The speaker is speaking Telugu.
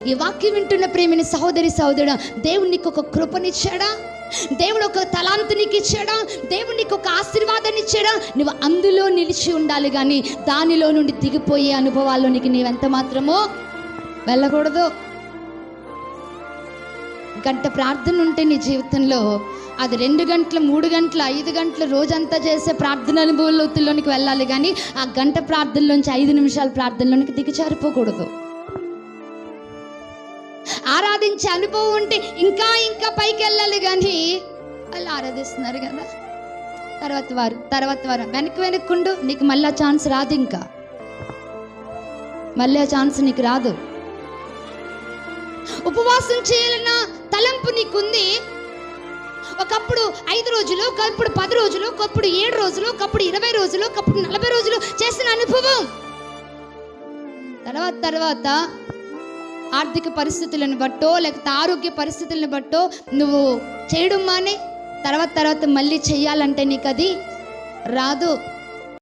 ఈ వాక్యం వింటున్న ప్రేమిని సహోదరి సహోదరుడా, దేవుడు నీకు ఒక కృపనిచ్చాడా? దేవుడు ఒక తలాంతు నీకు ఇచ్చాడా? దేవుడు నీకు ఒక ఆశీర్వాదాన్ని ఇచ్చాడా? నువ్వు అందులో నిలిచి ఉండాలి, కానీ దానిలో నుండి దిగిపోయే అనుభవాల్లోనికి నీవెంత మాత్రమో వెళ్ళకూడదు. గంట ప్రార్థన ఉంటే నీ జీవితంలో అది 2 గంటలు, 3 గంటలు, 5 గంటలు, రోజంతా చేసే ప్రార్థన అనుభవంలోకి వెళ్ళాలి, కానీ ఆ గంట ప్రార్థనలోంచి 5 నిమిషాల ప్రార్థనలోనికి దిగజారిపోకూడదు. ఆరాధించే అనుభవం ఉంటే ఇంకా ఇంకా పైకి వెళ్ళాలి, కానీ వాళ్ళు ఆరాధిస్తున్నారు కదా, తర్వాత వారు వెనక్కుండు, నీకు మళ్ళీ ఆ ఛాన్స్ రాదు. ఇంకా మళ్ళీ ఆ ఛాన్స్ నీకు రాదు. ఉపవాసం చేయాలన్న తలంపు నీకుంది. ఒకప్పుడు 5 రోజులు, ఒకప్పుడు 10 రోజులు, ఒకప్పుడు 7 రోజులు, ఒకప్పుడు 20 రోజులు, ఒకప్పుడు 40 రోజులు చేసిన అనుభవం. తర్వాత ఆర్థిక పరిస్థితులను బట్టో లేకపోతే ఆరోగ్య పరిస్థితులను బట్టో నువ్వు చేయడం మానే తర్వాత మళ్ళీ చెయ్యాలంటే నీకు అది రాదు.